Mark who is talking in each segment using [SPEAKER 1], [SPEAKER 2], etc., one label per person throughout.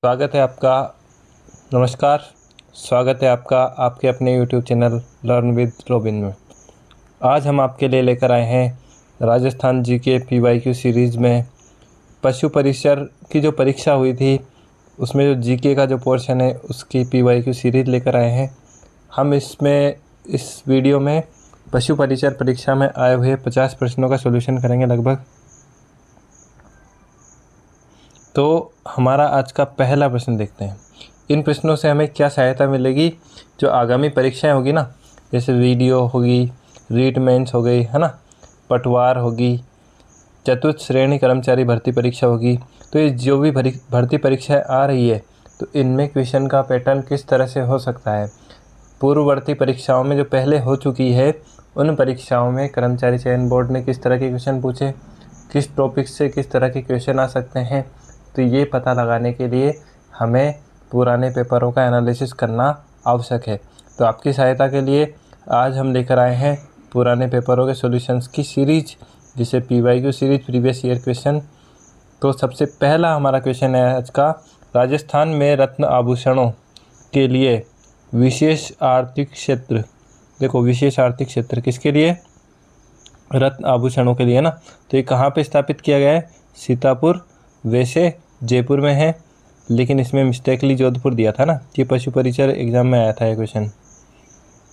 [SPEAKER 1] स्वागत है आपका। नमस्कार। स्वागत है आपका आपके अपने YouTube channel learn with robin में। आज हम आपके लिए लेकर आए हैं राजस्थान जीके PYQ सीरीज़ में पशु परिसर की जो परीक्षा हुई थी उसमें जो जीके का जो पोर्शन है उसकी PYQ सीरीज़ लेकर आए हैं। हम इस वीडियो में पशु परिसर परीक्षा में आए हुए 50 प्रश्नों का सॉल्यूशन करेंगे लगभग। तो हमारा आज का पहला प्रश्न देखते हैं। इन प्रश्नों से हमें क्या सहायता मिलेगी जो आगामी परीक्षाएं होगी ना, जैसे वीडियो होगी, रीट मेंस हो गई है ना, पटवार होगी, चतुर्थ श्रेणी कर्मचारी भर्ती परीक्षा होगी। तो ये जो भी भर्ती परीक्षाएं आ रही है तो इनमें क्वेश्चन का पैटर्न किस तरह से हो सकता है। पूर्ववर्ती परीक्षाओं में जो पहले हो चुकी है उन परीक्षाओं में कर्मचारी चयन बोर्ड ने किस तरह के क्वेश्चन पूछे, किस टॉपिक से किस तरह के क्वेश्चन आ सकते हैं। तो ये पता लगाने के लिए हमें पुराने पेपरों का एनालिसिस करना आवश्यक है। तो आपकी सहायता के लिए आज हम लेकर आए हैं पुराने पेपरों के सॉल्यूशंस की सीरीज, जिसे PYQ series previous year question. तो सबसे पहला हमारा क्वेश्चन है आज का, राजस्थान में रत्न आभूषणों के लिए विशेष आर्थिक क्षेत्र। देखो, विशेष आर्थिक क्षेत्र किसके लिए? रत्न आभूषणों के लिए ना। तो ये कहाँ पे स्थापित किया गया है? सीतापुर। वैसे जयपुर में है, लेकिन इसमें मिस्टेकली जोधपुर दिया था ना। ये पशु परिचर एग्जाम में आया था ये क्वेश्चन।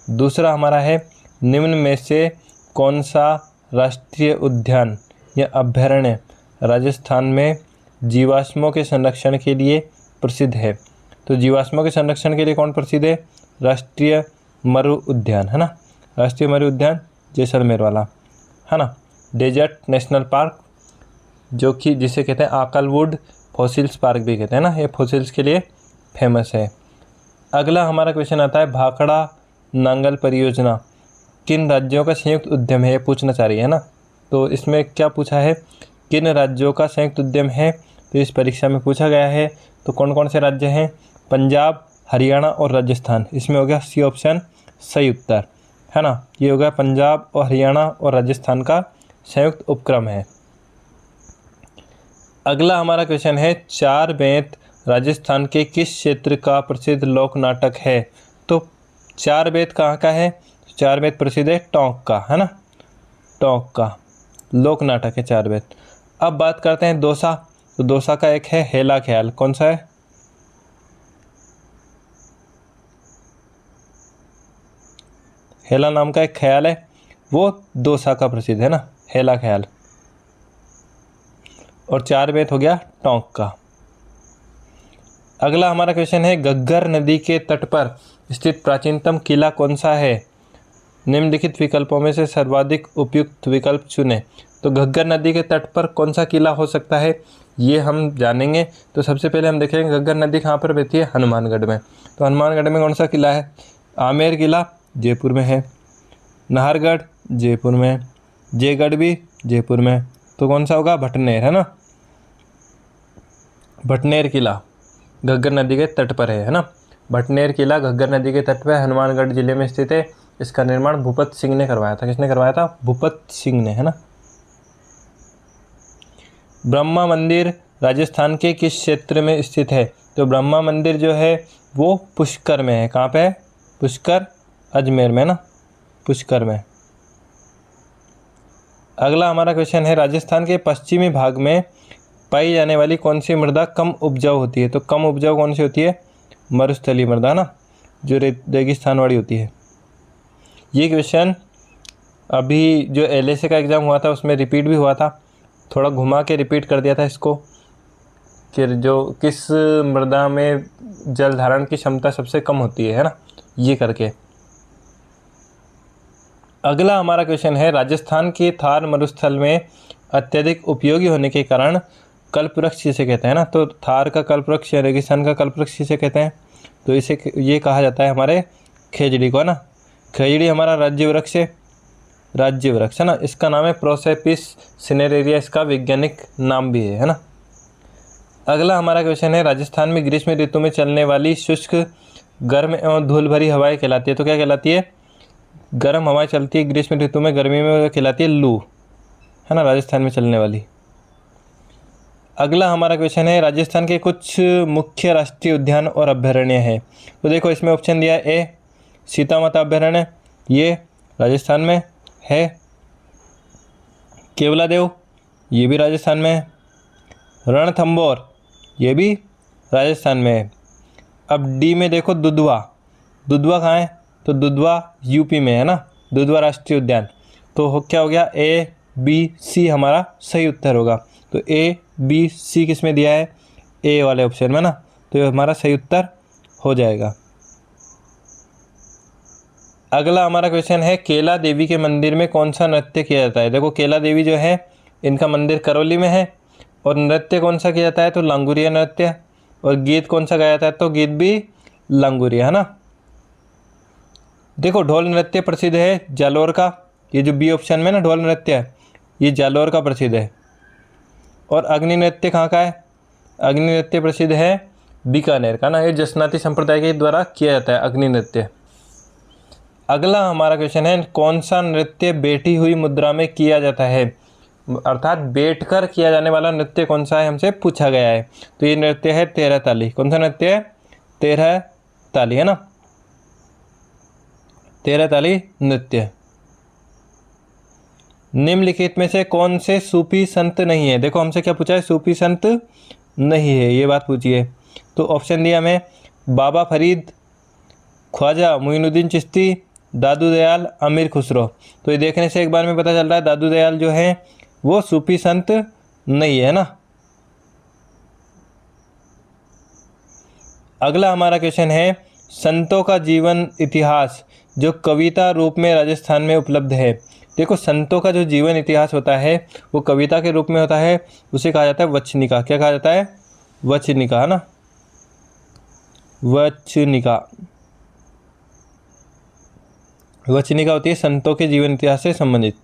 [SPEAKER 1] दूसरा हमारा है, निम्न में से कौन सा राष्ट्रीय उद्यान या अभयारण्य राजस्थान में जीवाश्मों के संरक्षण के लिए प्रसिद्ध है? तो जीवाश्मों के संरक्षण के लिए कौन प्रसिद्ध है? राष्ट्रीय मरु उद्यान है ना। राष्ट्रीय मरु उद्यान जैसलमेर वाला है ना। डेजर्ट नेशनल पार्क, जो कि जिसे कहते हैं आकलवुड फॉसिल्स पार्क भी कहते हैं ना, ये फॉसिल्स के लिए फेमस है। अगला हमारा क्वेश्चन आता है, भाखड़ा नांगल परियोजना किन राज्यों का संयुक्त उद्यम है? ये पूछना चाह रही है ना। तो इसमें क्या पूछा है, किन राज्यों का संयुक्त उद्यम है? तो इस परीक्षा में पूछा गया है। तो कौन कौन से राज्य हैं? पंजाब, हरियाणा और राजस्थान। इसमें हो गया सी ऑप्शन सही उत्तर है ना। ये हो गया पंजाब और हरियाणा और राजस्थान का संयुक्त उपक्रम है। अगला हमारा क्वेश्चन है, चार बेंत राजस्थान के किस क्षेत्र का प्रसिद्ध लोक नाटक है? तो चार बेंत कहाँ का है? चार बेंत प्रसिद्ध है टोंक का है ना। टोंक का लोक नाटक है चार बेंत। अब बात करते हैं दौसा। तो दौसा का एक है हेला ख्याल। कौन सा है? हेला नाम का एक ख्याल है, वो दौसा का प्रसिद्ध है ना, हेला ख्याल। और चार बेत हो गया टोंक का। अगला हमारा क्वेश्चन है, घग्गर नदी के तट पर स्थित प्राचीनतम किला कौन सा है? निम्नलिखित विकल्पों में से सर्वाधिक उपयुक्त विकल्प चुनें। तो घग्गर नदी के तट पर कौन सा किला हो सकता है, ये हम जानेंगे। तो सबसे पहले हम देखेंगे घग्गर नदी कहाँ पर बहती है? हनुमानगढ़ में। तो हनुमानगढ़ में कौन सा किला है? आमेर किला जयपुर में है, नाहरगढ़ जयपुर में, जयगढ़ भी जयपुर में। तो कौन सा होगा? भटनेर है ना। भटनेर किला घग्गर नदी के तट पर है ना। भटनेर किला घग्गर नदी के तट पर हनुमानगढ़ जिले में स्थित है। इसका निर्माण भूपत सिंह ने करवाया था। किसने करवाया था? भूपत सिंह ने है ना। ब्रह्मा मंदिर राजस्थान के किस क्षेत्र में स्थित है? तो ब्रह्मा मंदिर जो है वो पुष्कर में है। कहाँ पे है? पुष्कर, अजमेर में ना, पुष्कर में। अगला हमारा क्वेश्चन है, राजस्थान के पश्चिमी भाग में पाई जाने वाली कौन सी मृदा कम उपजाऊ होती है? तो कम उपजाऊ कौन सी होती है? मरुस्थलीय मृदा ना, जो रेगिस्तान वाली होती है। ये क्वेश्चन अभी जो LSA का एग्ज़ाम हुआ था उसमें रिपीट भी हुआ था। थोड़ा घुमा के रिपीट कर दिया था इसको कि जो किस मृदा में जल धारण की क्षमता सबसे कम होती है ना, ये करके। अगला हमारा क्वेश्चन है, राजस्थान के थार मरुस्थल में अत्यधिक उपयोगी होने के कारण कल्पवृक्ष किसे कहते हैं ना। तो थार का कल्पवृक्ष या रेगिस्तान का कल्पवृक्ष किसे कहते हैं? तो इसे ये कहा जाता है हमारे खेजड़ी को ना। खेजड़ी हमारा राज्य वृक्ष है, राज्य वृक्ष है ना। इसका नाम है प्रोसेपिस सिनेरेरिया, इसका वैज्ञानिक नाम भी है ना। अगला हमारा क्वेश्चन है, राजस्थान में ग्रीष्म ऋतु में चलने वाली शुष्क, गर्म एवं धूल भरी हवाएं कहलाती है। तो क्या कहलाती है? गर्म हवाएं चलती है ग्रीष्म ऋतु में, गर्मी में कहलाती है लू है ना, राजस्थान में चलने वाली। अगला हमारा क्वेश्चन है राजस्थान के कुछ मुख्य राष्ट्रीय उद्यान और अभ्यारण्य है। तो देखो इसमें ऑप्शन दिया है ए सीता माता अभ्यारण्य, ये राजस्थान में है। केवलादेव, ये भी राजस्थान में है। रणथंभौर, ये भी राजस्थान में है। अब डी में देखो दुधवा, दुधवा कहाँ है? तो दुधवा यूपी में है ना, दुधवा राष्ट्रीय उद्यान। तो क्या हो गया? ए बी सी हमारा सही उत्तर होगा। तो ए बी सी किस में दिया है? ए वाले ऑप्शन में ना, तो ये हमारा सही उत्तर हो जाएगा। अगला हमारा क्वेश्चन है केला देवी के मंदिर में कौन सा नृत्य किया जाता है? देखो केला देवी जो है इनका मंदिर करौली में है, और नृत्य कौन सा किया जाता है? तो लांगुरिया नृत्य। और गीत कौन सा गाया जाता है? तो गीत भी लांगुरिया है ना। देखो ढोल नृत्य प्रसिद्ध है जालोर का, ये जो बी ऑप्शन में ना ढोल नृत्य है, ये जालोर का प्रसिद्ध है। और अग्नि नृत्य कहाँ का है? अग्नि नृत्य प्रसिद्ध है बीकानेर का ना, ये जसनाती संप्रदाय के द्वारा किया जाता है अग्नि नृत्य। अगला हमारा क्वेश्चन है कौन सा नृत्य बैठी हुई मुद्रा में किया जाता है? अर्थात बैठकर किया जाने वाला नृत्य कौन सा है, हमसे पूछा गया है। तो ये नृत्य है 13 ताली। कौन सा नृत्य है? 13 ताली है ना, 13 ताली नृत्य। निम्नलिखित में से कौन से सूफी संत नहीं है? देखो हमसे क्या पूछा है? सूफी संत नहीं है, ये बात पूछी है। तो ऑप्शन दिया हमें बाबा फरीद, ख्वाजा मोइनुद्दीन चिश्ती, दादू दयाल, अमीर खुसरो। तो ये देखने से एक बार में पता चल रहा है दादू दयाल जो है वो सूफी संत नहीं है ना। अगला हमारा क्वेश्चन है संतों का जीवन इतिहास जो कविता रूप में राजस्थान में उपलब्ध है। देखो संतों का जो जीवन इतिहास होता है वो कविता के रूप में होता है, उसे कहा जाता है वचनिका। क्या कहा जाता है? वचनिका है ना, वचनिका। वचनिका होती है संतों के जीवन इतिहास से संबंधित।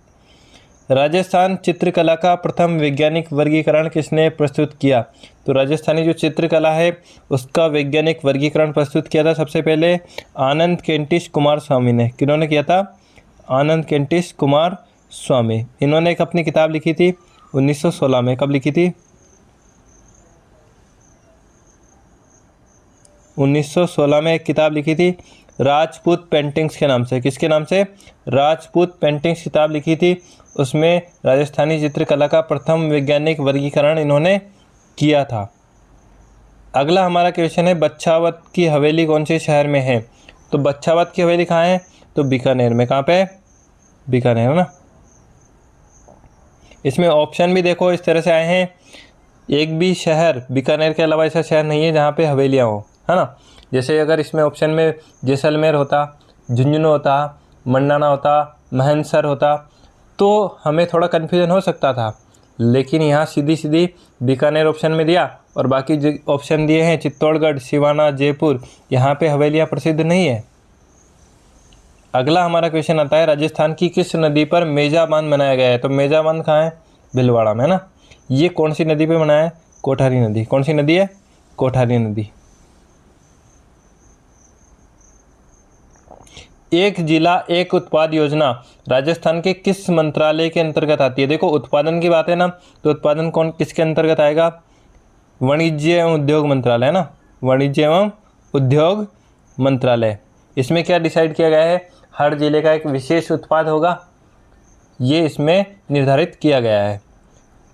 [SPEAKER 1] राजस्थान चित्रकला का प्रथम वैज्ञानिक वर्गीकरण किसने प्रस्तुत किया? तो राजस्थानी जो चित्रकला है उसका वैज्ञानिक वर्गीकरण प्रस्तुत किया था सबसे पहले आनंद केंटिश कुमार स्वामी ने। किन्होंने किया था? आनंद केंटिश कुमार स्वामी। इन्होंने एक अपनी किताब लिखी थी 1916 में। कब लिखी थी? 1916 में एक किताब लिखी थी राजपूत पेंटिंग्स के नाम से। किसके नाम से? राजपूत पेंटिंग्स किताब लिखी थी। उसमें राजस्थानी चित्रकला का प्रथम वैज्ञानिक वर्गीकरण इन्होंने किया था। अगला हमारा क्वेश्चन है बच्छावत की हवेली कौन से शहर में है? तो बच्छावत की हवेली कहाँ है? तो बीकानेर में। कहाँ पे? बीकानेर है ना। इसमें ऑप्शन भी देखो इस तरह से आए हैं, एक भी शहर बीकानेर के अलावा ऐसा शहर नहीं है जहाँ पे हवेलियाँ हो, है ना। जैसे अगर इसमें ऑप्शन में जैसलमेर होता, झुंझुनू होता, मंडाना होता, महनसर होता तो हमें थोड़ा कन्फ्यूजन हो सकता था, लेकिन यहाँ सीधी सीधी बीकानेर ऑप्शन में दिया और बाकी जो ऑप्शन दिए हैं चित्तौड़गढ़, सिवाना, जयपुर, यहाँ पे हवेलियाँ प्रसिद्ध नहीं है। अगला हमारा क्वेश्चन आता है राजस्थान की किस नदी पर मेजा बांध बनाया गया है? तो मेजा बांध कहाँ है? भीलवाड़ा में, है ना। ये कौन सी नदी पे बनाया है? कोठारी नदी। कौन सी नदी है? कोठारी नदी। एक जिला एक उत्पाद योजना राजस्थान के किस मंत्रालय के अंतर्गत आती है? देखो उत्पादन की बात है ना, तो उत्पादन कौन किसके अंतर्गत आएगा? वाणिज्य एवं उद्योग मंत्रालय, है ना, वाणिज्य एवं उद्योग मंत्रालय। इसमें क्या डिसाइड किया गया है? हर जिले का एक विशेष उत्पाद होगा, ये इसमें निर्धारित किया गया है।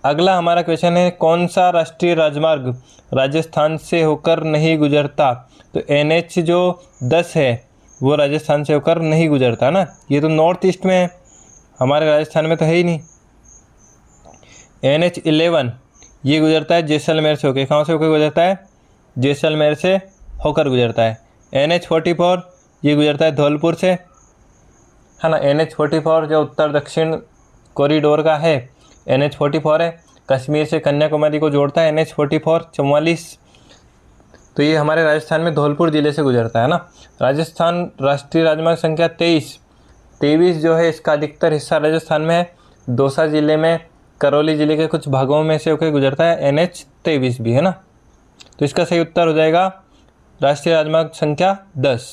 [SPEAKER 1] अगला हमारा क्वेश्चन है कौन सा राष्ट्रीय राजमार्ग राजस्थान से होकर नहीं गुजरता? तो NH जो 10 है वो राजस्थान से होकर नहीं गुजरता ना, ये तो नॉर्थ ईस्ट में है, हमारे राजस्थान में तो है ही नहीं। NH 11 ये गुजरता है जैसलमेर से होकर। कहाँ से होकर गुजरता है? जैसलमेर से होकर गुजरता है। NH 44 ये गुजरता है धौलपुर से, है ना। NH 44 जो उत्तर दक्षिण कॉरिडोर का है NH 44 है, कश्मीर से कन्याकुमारी को जोड़ता है NH 44 तो ये हमारे राजस्थान में धौलपुर ज़िले से गुजरता है ना। राजस्थान राष्ट्रीय राजमार्ग संख्या 23 जो है इसका अधिकतर हिस्सा राजस्थान में है। दौसा ज़िले में, करौली ज़िले के कुछ भागों में से होकर गुजरता है NH 23 भी, है ना। तो इसका सही उत्तर हो जाएगा राष्ट्रीय राजमार्ग संख्या 10।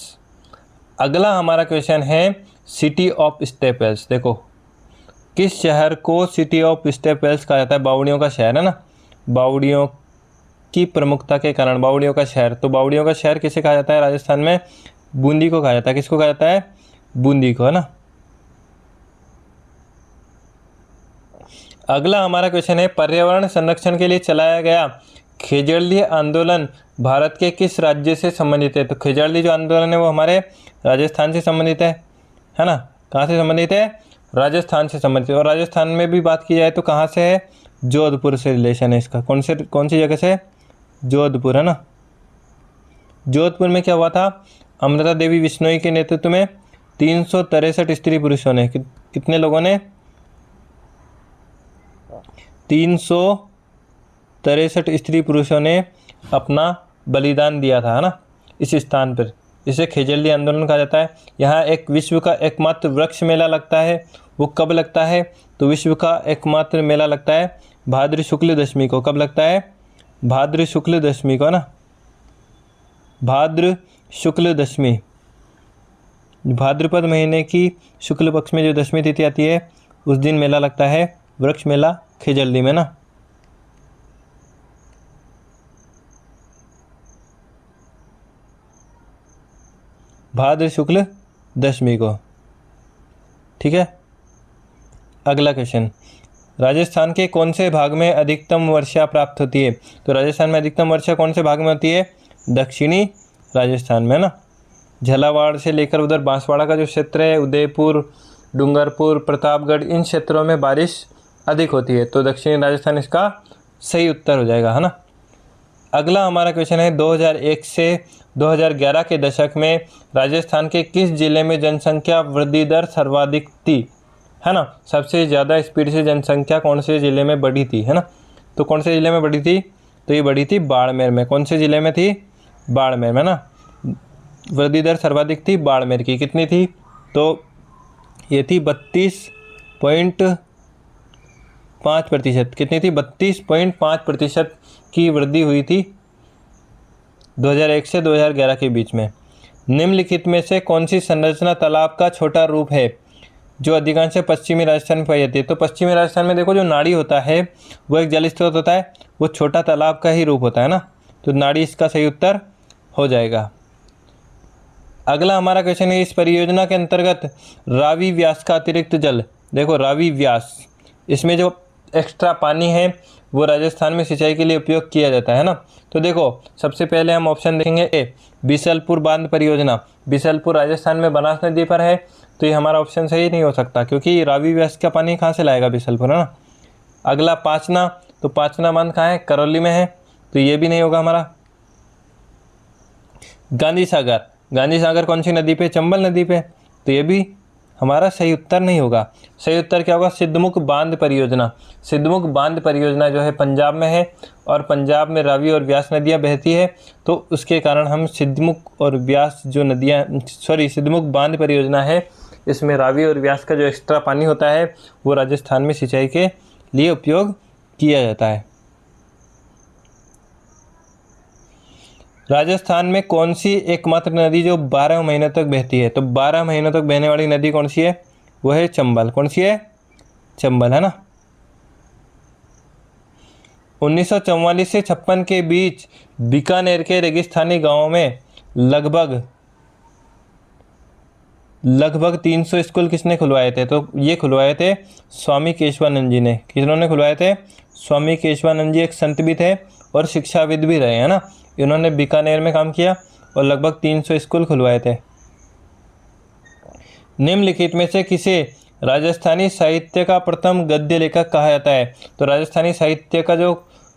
[SPEAKER 1] अगला हमारा क्वेश्चन है सिटी ऑफ स्टेपल्स। देखो किस शहर को सिटी ऑफ स्टेपल्स कहा जाता है? बावड़ियों का शहर, है ना। बावड़ियों की प्रमुखता के कारण, बावड़ियों का शहर। तो बावड़ियों का शहर किसे कहा जाता है राजस्थान में? बूंदी को कहा जाता है। किसको कहा जाता है? बूंदी को, है ना। अगला हमारा क्वेश्चन है, पर्यावरण संरक्षण के लिए चलाया गया खेजड़ली आंदोलन भारत के किस राज्य से संबंधित है? तो खेजड़ली जो आंदोलन है वो हमारे राजस्थान से संबंधित है ना। कहाँ से संबंधित है? राजस्थान से संबंधित है। और राजस्थान में भी बात की जाए तो कहाँ से है? जोधपुर से रिलेशन है इसका। कौन सी जगह से? जोधपुर, है ना। जोधपुर में क्या हुआ था? अमृता देवी बिश्नोई के नेतृत्व में 363 स्त्री पुरुषों ने, कितने लोगों ने? 363 स्त्री पुरुषों ने अपना बलिदान दिया था, है ना, इस स्थान पर। इसे खेजड़ली आंदोलन कहा जाता है। यहाँ एक विश्व का एकमात्र वृक्ष मेला लगता है। वो कब लगता है? तो विश्व का एकमात्र मेला लगता है भाद्र शुक्ल दशमी को। कब लगता है? भाद्र शुक्ल दशमी को, ना। भाद्र शुक्ल दशमी, भाद्रपद महीने की शुक्ल पक्ष में जो दशमी तिथि आती है उस दिन मेला लगता है, वृक्ष मेला खेजड़ली में, ना। भाद्र शुक्ल दशमी को, ठीक है। अगला क्वेश्चन, राजस्थान के कौन से भाग में अधिकतम वर्षा प्राप्त होती है? तो राजस्थान में अधिकतम वर्षा कौन से भाग में होती है? दक्षिणी राजस्थान में, ना। झालावाड़ से लेकर उधर बांसवाड़ा का जो क्षेत्र है, उदयपुर, डूंगरपुर, प्रतापगढ़, इन क्षेत्रों में बारिश अधिक होती है। तो दक्षिणी राजस्थान इसका सही उत्तर हो जाएगा, है ना। अगला हमारा क्वेश्चन है, 2001 से 2011 के दशक में राजस्थान के किस जिले में जनसंख्या वृद्धि दर सर्वाधिक थी? है ना। सबसे ज़्यादा स्पीड से जनसंख्या कौन से ज़िले में बढ़ी थी, है ना। तो कौन से ज़िले में बढ़ी थी? तो ये बढ़ी थी बाड़मेर में। कौन से ज़िले में थी? बाड़मेर में, ना। वृद्धि दर सर्वाधिक थी बाड़मेर की। कितनी थी? तो ये थी 32.5%। कितनी थी? 32.5% की वृद्धि हुई थी 2001 से 2011 के बीच में। निम्नलिखित में से कौन सी संरचना तालाब का छोटा रूप है जो अधिकांश पश्चिमी राजस्थान में पाई जाती है? तो पश्चिमी राजस्थान में देखो, जो नाड़ी होता है वो एक जल स्रोत होता है, वो छोटा तालाब का ही रूप होता है, ना। तो नाड़ी इसका सही उत्तर हो जाएगा। अगला हमारा क्वेश्चन है, इस परियोजना के अंतर्गत रावी व्यास का अतिरिक्त जल, देखो रावी व्यास, इसमें जो एक्स्ट्रा पानी है वो राजस्थान में सिंचाई के लिए उपयोग किया जाता है, ना। तो देखो, सबसे पहले हम ऑप्शन देखेंगे ए, बिसलपुर बांध परियोजना। बिसलपुर राजस्थान में बनास नदी पर है, तो ये हमारा ऑप्शन सही नहीं हो सकता, क्योंकि रावी व्यास का पानी कहाँ से लाएगा? बिसलपुर, है ना। अगला पाचना, तो पाचना बांध कहाँ है? करौली में है, तो ये भी नहीं होगा हमारा। गांधी सागर, गांधी सागर कौन सी नदी पे? चंबल नदी पे, तो ये भी हमारा सही उत्तर नहीं होगा। सही उत्तर क्या होगा? सिद्धमुख बांध परियोजना। सिद्धमुख बांध परियोजना जो है पंजाब में है, और पंजाब में रावी और व्यास नदियां बहती है, तो उसके कारण हम सिद्धमुख और व्यास जो नदियां, सिद्धमुख बांध परियोजना है, इसमें रावी और व्यास का जो एक्स्ट्रा पानी होता है वो राजस्थान में सिंचाई के लिए उपयोग किया जाता है। राजस्थान में कौन सी एकमात्र नदी जो 12 महीनों तक बहती है? तो 12 महीनों तक बहने वाली नदी कौन सी है? वो है चंबल। कौन सी है? चंबल, है ना। 1944 से 56 के बीच बीकानेर के रेगिस्तानी गांवों में लगभग 300 स्कूल किसने खुलवाए थे? तो ये खुलवाए थे स्वामी केशवानंद जी ने। किन्होंने खुलवाए थे? स्वामी केशवानंद जी एक संत भी थे और शिक्षाविद भी रहे, है ना। इन्होंने बीकानेर में काम किया और लगभग 300 स्कूल खुलवाए थे। निम्नलिखित में से किसे राजस्थानी साहित्य का प्रथम गद्य लेखक कहा जाता है? तो राजस्थानी साहित्य का जो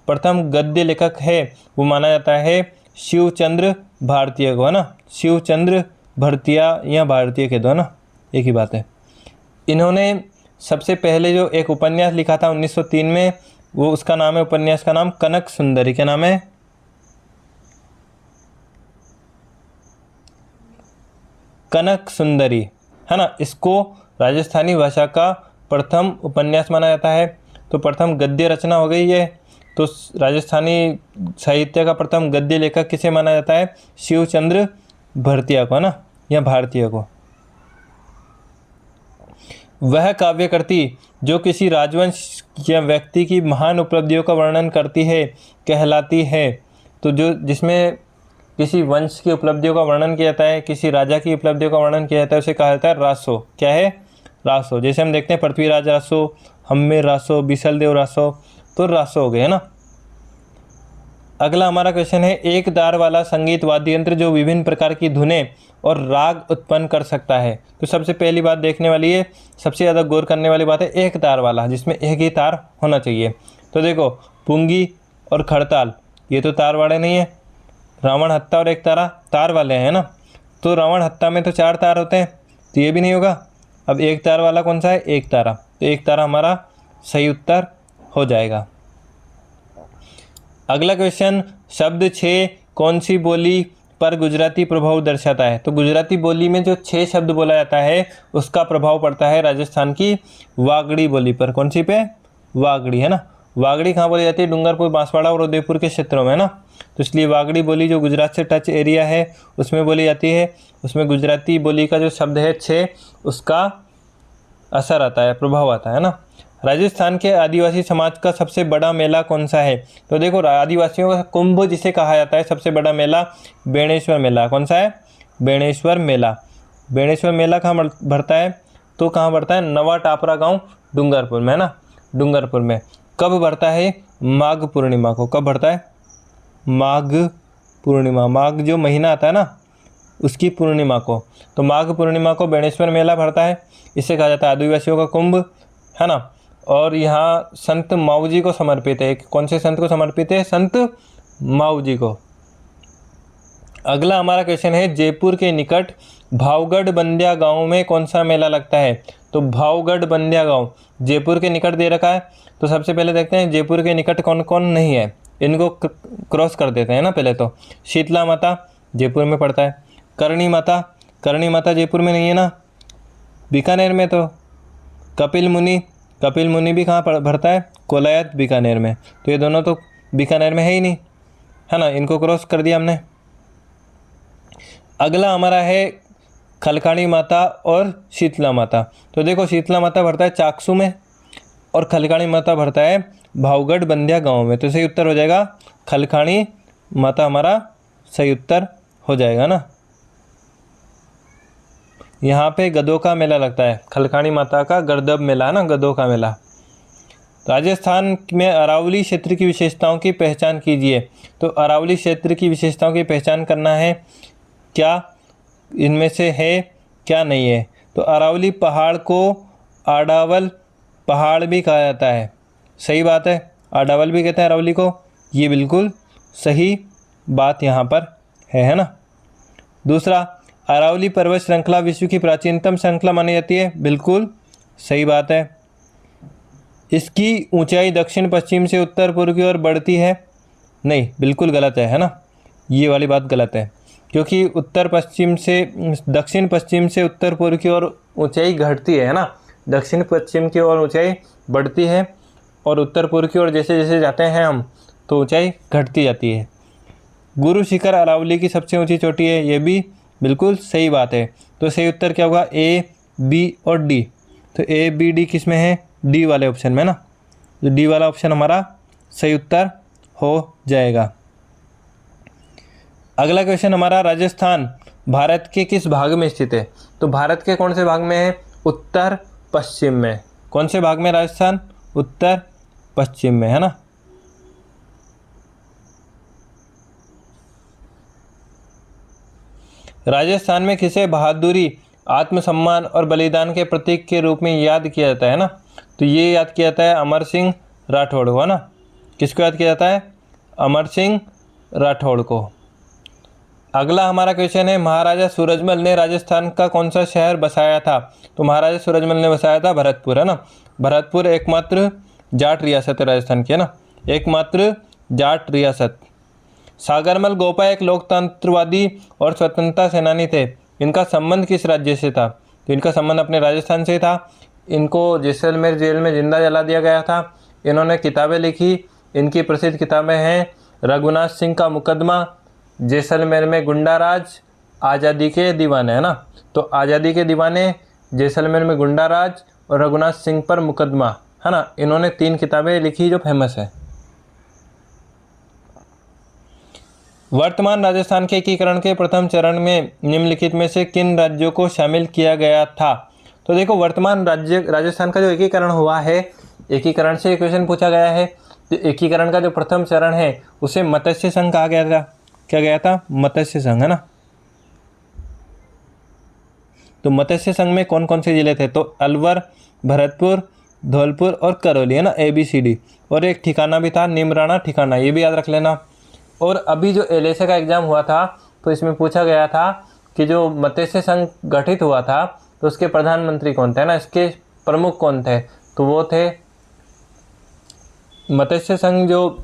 [SPEAKER 1] प्रथम गद्य लेखक है वो माना जाता है शिवचंद्र भारतीय को, है ना। शिवचंद्र भारतीय या भारतीय के दो, ना, एक ही बात है। इन्होंने सबसे पहले जो एक उपन्यास लिखा था 1903 में, वो उसका नाम है, उपन्यास का नाम कनक सुंदरी। क्या नाम है? कनक सुंदरी, है ना। इसको राजस्थानी भाषा का प्रथम उपन्यास माना जाता है। तो प्रथम गद्य रचना हो गई है। तो राजस्थानी साहित्य का प्रथम गद्य लेखक किसे माना जाता है? शिवचंद्र भारतीय को, ना, या भारतीय को। वह काव्यकृति जो किसी राजवंश या व्यक्ति की महान उपलब्धियों का वर्णन करती है कहलाती है। तो जो जिसमें किसी वंश की उपलब्धियों का वर्णन किया जाता है, किसी राजा की उपलब्धियों का वर्णन किया जाता है, उसे कहा जाता है रासो। क्या है? रासो। जैसे हम देखते हैं पृथ्वीराज रासो, हम्मे रासो, बिसलदेव रासो, तो रासो हो गए, है ना। अगला हमारा क्वेश्चन है, एक तार वाला संगीत वाद्य यंत्र जो विभिन्न प्रकार की धुनें और राग उत्पन्न कर सकता है। तो सबसे पहली बात देखने वाली है, सबसे ज़्यादा गौर करने वाली बात है एक तार वाला, जिसमें एक ही तार होना चाहिए। तो देखो पुंगी और खड़ताल ये तो तार वाले नहीं है। रावण हत्ता और एक तारा तार वाले हैं ना। तो रावण हत्ता में तो 4 तार होते हैं, तो ये भी नहीं होगा। अब एक तार वाला कौन सा है? एक तारा। तो एक तारा हमारा सही उत्तर हो जाएगा। अगला क्वेश्चन, शब्द 6 कौन सी बोली पर गुजराती प्रभाव दर्शाता है? तो गुजराती बोली में जो 6 शब्द बोला जाता है उसका प्रभाव पड़ता है राजस्थान की वागड़ी बोली पर। कौन सी पे? वागड़ी, है ना। वागड़ी कहाँ बोली जाती है? डूंगरपुर, बांसवाड़ा और उदयपुर के क्षेत्रों में, है ना। तो इसलिए वागड़ी बोली जो गुजरात से टच एरिया है उसमें बोली जाती है। उसमें गुजराती बोली का जो शब्द है 6 उसका असर आता है, प्रभाव आता है ना। राजस्थान के आदिवासी समाज का सबसे बड़ा मेला कौन सा है? तो देखो आदिवासियों का कुंभ जिसे कहा जाता है, सबसे बड़ा मेला बेणेश्वर मेला। कौन सा है? बेणेश्वर मेला। बेणेश्वर मेला कहाँ भरता है? तो कहाँ भरता है? नवा टापरा गांव डूंगरपुर में, है ना। डूंगरपुर में। कब भरता है? माघ पूर्णिमा को। कब भरता है? माघ पूर्णिमा। माघ जो महीना आता है ना उसकी पूर्णिमा को। तो माघ पूर्णिमा को बेणेश्वर मेला भरता है। इसे कहा जाता है आदिवासियों का कुंभ, है ना। और यहाँ संत माऊजी को समर्पित है। कौन से संत को समर्पित है? संत माऊजी को। अगला हमारा क्वेश्चन है, जयपुर के निकट भावगढ़ बंदिया गांव में कौन सा मेला लगता है? तो भावगढ़ बंदिया गांव जयपुर के निकट दे रखा है। तो सबसे पहले देखते हैं जयपुर के निकट कौन कौन नहीं है, इनको क्रॉस कर देते हैं ना। पहले तो शीतला माता जयपुर में पड़ता है। करणी माता, करणी माता जयपुर में नहीं है ना, बीकानेर में। तो कपिल मुनि, कपिल मुनि भी कहाँ भरता है? कोलायत बीकानेर में। तो ये दोनों तो बीकानेर में है ही नहीं, है ना, इनको क्रॉस कर दिया हमने। अगला हमारा है खलकाणी माता और शीतला माता। तो देखो शीतला माता भरता है चाकसू में और खलकाणी माता भरता है भावगढ़ बंदिया गांव में। तो सही उत्तर हो जाएगा खलकाणी माता, हमारा सही उत्तर हो जाएगा ना। यहाँ पे गधों का मेला लगता है, खलकाणी माता का गर्दब मेला, है ना, गधों का मेला। राजस्थान में अरावली क्षेत्र की विशेषताओं की पहचान कीजिए। तो अरावली क्षेत्र की विशेषताओं की पहचान करना है, क्या इनमें से है क्या नहीं है। तो अरावली पहाड़ को आडावल पहाड़ भी कहा जाता है। सही बात है, आडावल भी कहते हैं अरावली को। ये बिल्कुल सही बात यहाँ पर है ना। दूसरा, अरावली पर्वत श्रृंखला विश्व की प्राचीनतम श्रृंखला मानी जाती है। बिल्कुल सही बात है। इसकी ऊंचाई दक्षिण पश्चिम से उत्तर पूर्व की ओर बढ़ती है। नहीं, बिल्कुल गलत है ना। ये वाली बात गलत है, क्योंकि उत्तर पश्चिम से दक्षिण पश्चिम से उत्तर पूर्व की ओर ऊंचाई घटती है ना। दक्षिण पश्चिम की ओर ऊंचाई बढ़ती है और उत्तर पूर्व की ओर जैसे जैसे जाते हैं हम तो ऊंचाई घटती जाती है। गुरु शिखर अरावली की सबसे ऊंची चोटी है। ये भी बिल्कुल सही बात है। तो सही उत्तर क्या होगा? ए, बी और डी। तो ए, बी, डी किस में है? डी वाले ऑप्शन में ना। तो डी वाला ऑप्शन हमारा सही उत्तर हो जाएगा। अगला क्वेश्चन हमारा, राजस्थान भारत के किस भाग में स्थित है? तो भारत के कौन से भाग में है? उत्तर पश्चिम में। कौन से भाग में राजस्थान? उत्तर पश्चिम में, है ना। राजस्थान में किसे बहादुरी, आत्मसम्मान और बलिदान के प्रतीक के रूप में याद किया जाता है ना। तो ये याद किया जाता है अमर सिंह राठौड़ को, है ना। किसको याद किया जाता है? अमर सिंह राठौड़ को। अगला हमारा क्वेश्चन है, महाराजा सूरजमल ने राजस्थान का कौन सा शहर बसाया था? तो महाराजा सूरजमल ने बसाया था भरतपुर, है ना। भरतपुर एकमात्र जाट रियासत है राजस्थान की, है ना, एकमात्र जाट रियासत। सागरमल गोपा एक लोकतंत्रवादी और स्वतंत्रता सेनानी थे। इनका संबंध किस राज्य से था? तो इनका संबंध अपने राजस्थान से था। इनको जैसलमेर जेल में जिंदा जला दिया गया था। इन्होंने किताबें लिखी। इनकी प्रसिद्ध किताबें हैं रघुनाथ सिंह का मुकदमा, जैसलमेर में गुंडाराज, आज़ादी के दीवाने, है ना। तो आज़ादी के दीवाने, जैसलमेर में गुंडाराज और रघुनाथ सिंह पर मुकदमा, है ना। इन्होंने 3 किताबें लिखी जो फेमस है। वर्तमान राजस्थान के एकीकरण के प्रथम चरण में निम्नलिखित में से किन राज्यों को शामिल किया गया था। तो देखो वर्तमान राजस्थान का जो एकीकरण हुआ है, एकीकरण से क्वेश्चन पूछा गया है। तो एकीकरण का जो प्रथम चरण है उसे मत्स्य संघ कहा गया था। क्या गया था? मत्स्य संघ, है ना। तो मत्स्य संघ में कौन कौन से जिले थे? तो अलवर, भरतपुर, धौलपुर और करौली, है ना, ABCD। और एक ठिकाना भी था, निमराना ठिकाना, ये भी याद रख लेना। और अभी जो LSA का एग्जाम हुआ था तो इसमें पूछा गया था कि जो मत्स्य संघ गठित हुआ था तो उसके प्रधानमंत्री कौन थे, ना, इसके प्रमुख कौन थे? तो वो थे मत्स्य संघ जो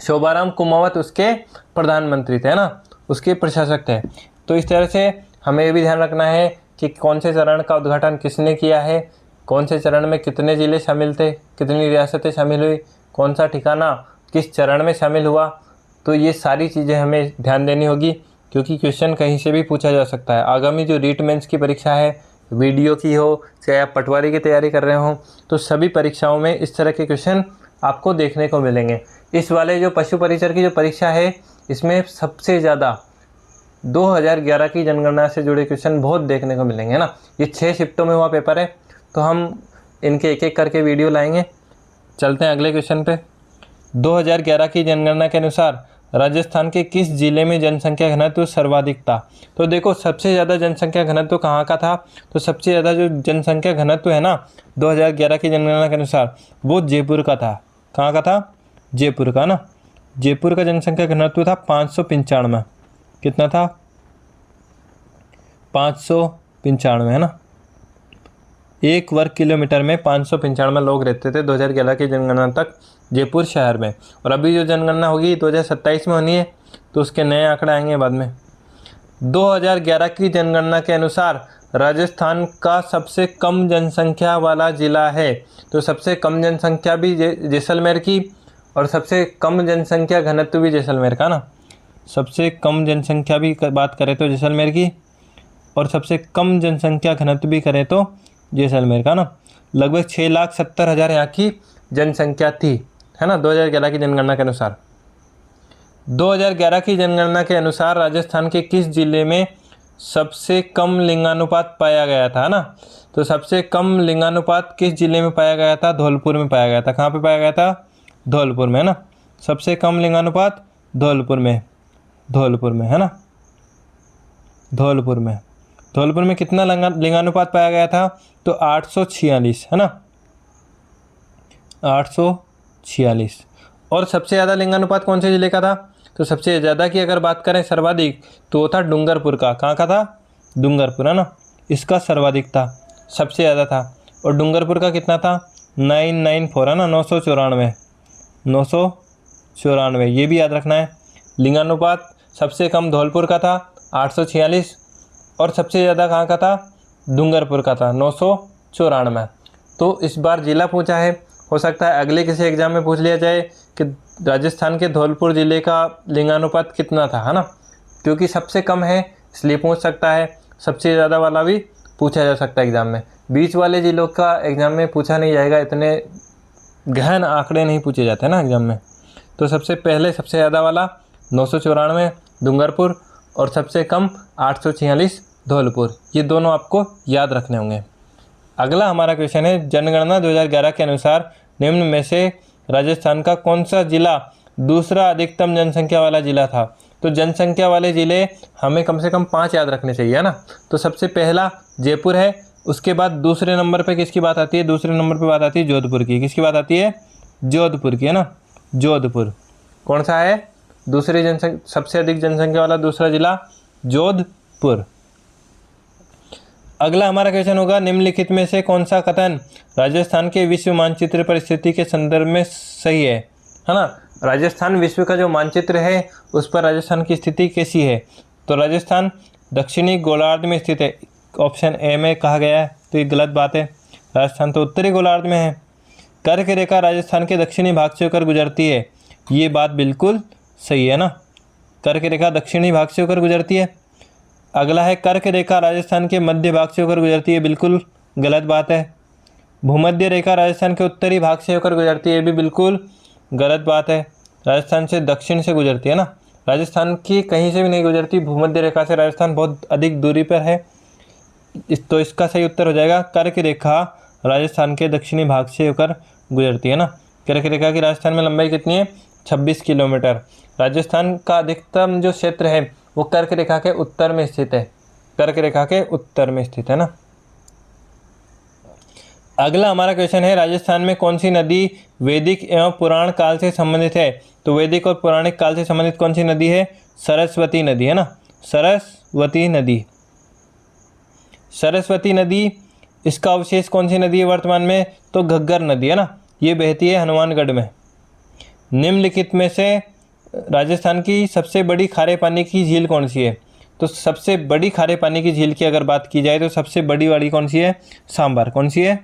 [SPEAKER 1] शोभाराम कुमावत उसके प्रधानमंत्री थे, है ना, उसके प्रशासक थे। तो इस तरह से हमें ये भी ध्यान रखना है कि कौन से चरण का उद्घाटन किसने किया है, कौन से चरण में कितने ज़िले शामिल थे, कितनी रियासतें शामिल हुई, कौन सा ठिकाना किस चरण में शामिल हुआ। तो ये सारी चीज़ें हमें ध्यान देनी होगी, क्योंकि क्वेश्चन कहीं से भी पूछा जा सकता है। आगामी जो रीट मेंस की परीक्षा है, वीडियो की हो चाहे आप पटवारी की तैयारी कर रहे हो, तो सभी परीक्षाओं में इस तरह के क्वेश्चन आपको देखने को मिलेंगे। इस वाले जो पशु परिचर की जो परीक्षा है इसमें सबसे ज़्यादा 2011 की जनगणना से जुड़े क्वेश्चन बहुत देखने को मिलेंगे, है ना। ये 6 शिफ्टों में हुआ पेपर है, तो हम इनके एक एक करके वीडियो लाएंगे। चलते हैं अगले क्वेश्चन पे। 2011 की जनगणना के अनुसार राजस्थान के किस जिले में जनसंख्या घनत्व सर्वाधिक था? तो देखो सबसे ज़्यादा जनसंख्या घनत्व कहाँ का था? तो सबसे ज़्यादा जो जनसंख्या घनत्व है ना 2011 की जनगणना के अनुसार वो जयपुर का था। कहाँ का था? जयपुर का, ना। जयपुर का जनसंख्या घनत्व था 595। कितना था? 595, है ना। 1 वर्ग किलोमीटर में 595 लोग रहते थे 2011 की जनगणना तक जयपुर शहर में। और अभी जो जनगणना होगी 2027 में होनी है, तो उसके नए आंकड़े आएंगे बाद में। 2011 की जनगणना के अनुसार राजस्थान का सबसे कम जनसंख्या वाला जिला है। तो सबसे कम जनसंख्या भी जैसलमेर की, और सबसे कम जनसंख्या घनत्व भी जैसलमेर का, ना। सबसे कम जनसंख्या भी बात करें तो जैसलमेर की, और सबसे कम जनसंख्या घनत्व भी करें तो जैसलमेर का, ना। लगभग 6,70,000 यहाँ की जनसंख्या थी, है ना, 2011 की जनगणना के अनुसार। 2011 की जनगणना के अनुसार राजस्थान के किस जिले में सबसे कम लिंगानुपात पाया गया था, ना। तो सबसे कम लिंगानुपात किस जिले में पाया गया था? धौलपुर में पाया गया था। कहाँ पे पाया गया था? धौलपुर में, है ना। सबसे कम लिंगानुपात धौलपुर में, धौलपुर में, है ना। धौलपुर में कितना लिंगानुपात पाया गया था? तो 846, है ना, 846। और सबसे ज़्यादा लिंगानुपात कौन से जिले का था? तो सबसे ज़्यादा की अगर बात करें सर्वाधिक, तो वो था डूंगरपुर का। कहाँ का था? डूंगरपुर, है ना, इसका सर्वाधिक था, सबसे ज़्यादा था। और डूंगरपुर का कितना था? 994, है ना, 994, 994, ये भी याद रखना है। लिंगानुपात सबसे कम धौलपुर का था 846, और सबसे ज़्यादा कहाँ का था? डूंगरपुर का था 994। तो इस बार जिला पूछा है, हो सकता है अगले किसी एग्जाम में पूछ लिया जाए कि राजस्थान के धौलपुर ज़िले का लिंगानुपात कितना था, है ना। क्योंकि सबसे कम है इसलिए पूछ सकता है, सबसे ज़्यादा वाला भी पूछा जा सकता है एग्ज़ाम में। बीच वाले ज़िलों का एग्ज़ाम में पूछा नहीं जाएगा, इतने गहन आंकड़े नहीं पूछे जाते ना एग्ज़ाम में। तो सबसे पहले सबसे ज़्यादा वाला 994 डूंगरपुर, और सबसे कम 846 धौलपुर। ये दोनों आपको याद रखने होंगे। अगला हमारा क्वेश्चन है, जनगणना 2011 के अनुसार निम्न में से राजस्थान का कौन सा जिला दूसरा अधिकतम जनसंख्या वाला जिला था? तो जनसंख्या वाले ज़िले हमें कम से कम 5 याद रखने चाहिए, है ना। तो सबसे पहला जयपुर है, उसके बाद दूसरे नंबर पे किसकी बात आती है? दूसरे नंबर पे बात आती है जोधपुर की। किसकी बात आती है? जोधपुर की, है ना। जोधपुर कौन सा है? दूसरे सबसे अधिक जनसंख्या वाला दूसरा जिला जोधपुर। अगला हमारा क्वेश्चन होगा, निम्नलिखित में से कौन सा कथन राजस्थान के विश्व मानचित्र पर स्थिति के संदर्भ में सही है ना। राजस्थान विश्व का जो मानचित्र है उस पर राजस्थान की स्थिति कैसी है? तो राजस्थान दक्षिणी गोलार्ध में स्थित है, ऑप्शन ए में कहा गया है, तो ये गलत बात है। राजस्थान तो उत्तरी गोलार्ध में है। कर्क रेखा राजस्थान के दक्षिणी भाग से होकर गुजरती है, ये बात बिल्कुल सही है ना। कर्क रेखा दक्षिणी भाग से होकर गुजरती है। अगला है कर्क रेखा राजस्थान के मध्य भाग से होकर गुजरती है, बिल्कुल गलत बात है। भूमध्य रेखा राजस्थान के उत्तरी भाग से होकर गुजरती है, ये भी बिल्कुल गलत बात है। राजस्थान से दक्षिण से गुजरती है ना, राजस्थान की कहीं से भी नहीं गुजरती, भूमध्य रेखा से राजस्थान बहुत अधिक दूरी पर है। तो इसका सही उत्तर हो जाएगा कर्क रेखा राजस्थान के दक्षिणी भाग से होकर गुजरती है ना। कर्क रेखा की राजस्थान में लंबाई कितनी है? 26 किलोमीटर। राजस्थान का अधिकतम जो क्षेत्र है वो कर्क रेखा के उत्तर में स्थित है, कर्क रेखा के उत्तर में स्थित है ना। अगला हमारा क्वेश्चन है, राजस्थान में कौन सी नदी वैदिक एवं पुराण काल से संबंधित है? तो वैदिक और पौराणिक काल से संबंधित कौन सी नदी है? सरस्वती नदी है ना, सरस्वती नदी। सरस्वती नदी, इसका अवशेष कौन सी नदी है वर्तमान में? तो घग्गर नदी है ना, ये बहती है हनुमानगढ़ में। निम्नलिखित में से राजस्थान की सबसे बड़ी खारे पानी की झील कौन सी है? तो सबसे बड़ी खारे पानी की झील की अगर बात की जाए तो सबसे बड़ी वाली कौन सी है? सांबर। कौन सी है?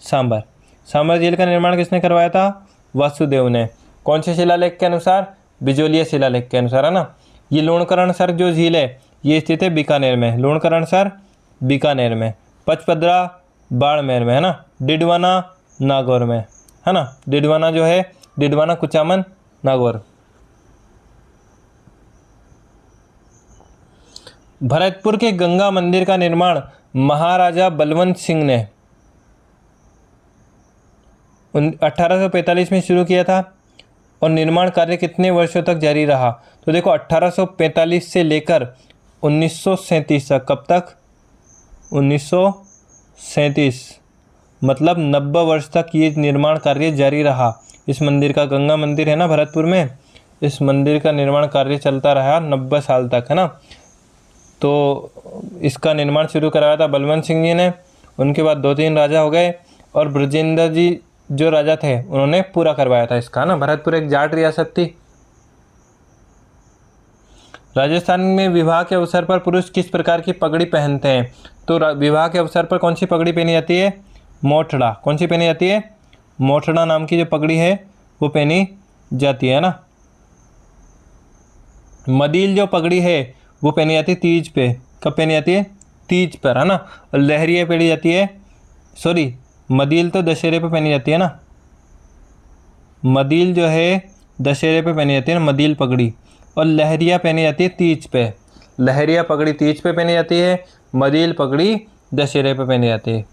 [SPEAKER 1] सांबर। सांबर झील का निर्माण किसने करवाया था? वासुदेव ने। कौन से शिलालेख के अनुसार? बिजोलिया शिलालेख के अनुसार है ना। ये लूणकरणसर जो झील है ये स्थित है बीकानेर में, लूणकरणसर बीकानेर में। पचपदरा बाड़मेर में है ना। डिडवाना नागौर में है ना, डिडवाना जो है डिडवाना कुचामन नागौर। भरतपुर के गंगा मंदिर का निर्माण महाराजा बलवंत सिंह ने 1845 में शुरू किया था और निर्माण कार्य कितने वर्षों तक जारी रहा? तो देखो 1845 से लेकर 1937 तक। कब तक? 1937, मतलब 90 वर्ष तक ये निर्माण कार्य जारी रहा। इस मंदिर का, गंगा मंदिर है ना भरतपुर में, इस मंदिर का निर्माण कार्य चलता रहा 90 साल तक है ना। तो इसका निर्माण शुरू कराया था बलवंत सिंह जी ने, उनके बाद 2-3 राजा हो गए और ब्रजेंद्र जी जो राजा थे उन्होंने पूरा करवाया था इसका ना। भरतपुर एक जाट रियासत थी। राजस्थान में विवाह के अवसर पर पुरुष किस प्रकार की पगड़ी पहनते हैं? तो विवाह के अवसर पर कौन सी पगड़ी पहनी जाती है? मोठड़ा। कौन सी पहनी जाती है? मोठड़ा नाम की जो पगड़ी है वो पहनी जाती है ना। मदील जो पगड़ी है वो पहनी जाती है तीज पे। कब पहनी जाती है? तीज पर है ना। और लहरिया पहनी जाती है, सॉरी मदील तो दशहरे पे पहनी जाती है ना। मदील जो है दशहरे पे पहनी जाती है ना, मदील पगड़ी। और लहरिया पहनी जाती है तीज पे। लहरिया पगड़ी तीज पे पहनी जाती है, मदील पगड़ी दशहरे पे पहनी जाती है।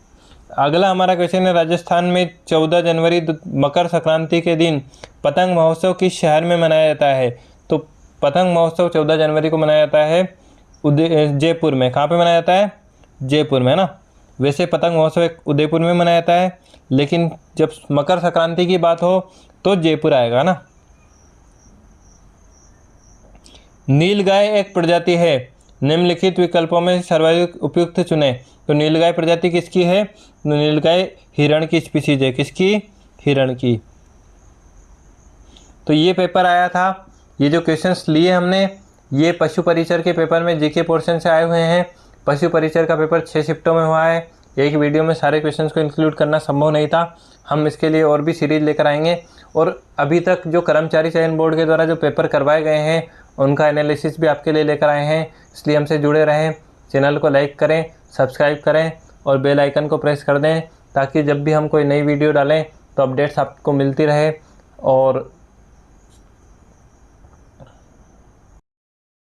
[SPEAKER 1] अगला हमारा क्वेश्चन है, राजस्थान में 14 जनवरी मकर संक्रांति के दिन पतंग महोत्सव किस शहर में मनाया जाता है? तो पतंग महोत्सव 14 जनवरी को मनाया जाता है जयपुर में। कहाँ पे मनाया जाता है? जयपुर में है ना। वैसे पतंग महोत्सव एक उदयपुर में मनाया जाता है, लेकिन जब मकर संक्रांति की बात हो तो जयपुर आएगा ना। नीलगाय एक प्रजाति है, निम्नलिखित विकल्पों में सर्वाधिक उपयुक्त चुने। तो नीलगाय प्रजाति किसकी है? तो नीलगाय हिरण की स्पीशीज है। किसकी? हिरण की। तो ये पेपर आया था, ये जो क्वेश्चंस लिए हमने ये पशु परिचर के पेपर में जीके पोर्शन से आए हुए हैं। पशु परिचर का पेपर 6 शिफ्टों में हुआ है। एक वीडियो में सारे क्वेश्चंस को इंक्लूड करना संभव नहीं था, हम इसके लिए और भी सीरीज लेकर आएंगे। और अभी तक जो कर्मचारी चयन बोर्ड के द्वारा जो पेपर करवाए गए हैं उनका एनालिसिस भी आपके लिए लेकर आए हैं, इसलिए हमसे जुड़े रहें। चैनल को लाइक करें, सब्सक्राइब करें और बेल आइकन को प्रेस कर दें ताकि जब भी हम कोई नई वीडियो डालें तो अपडेट्स आपको मिलती रहे। और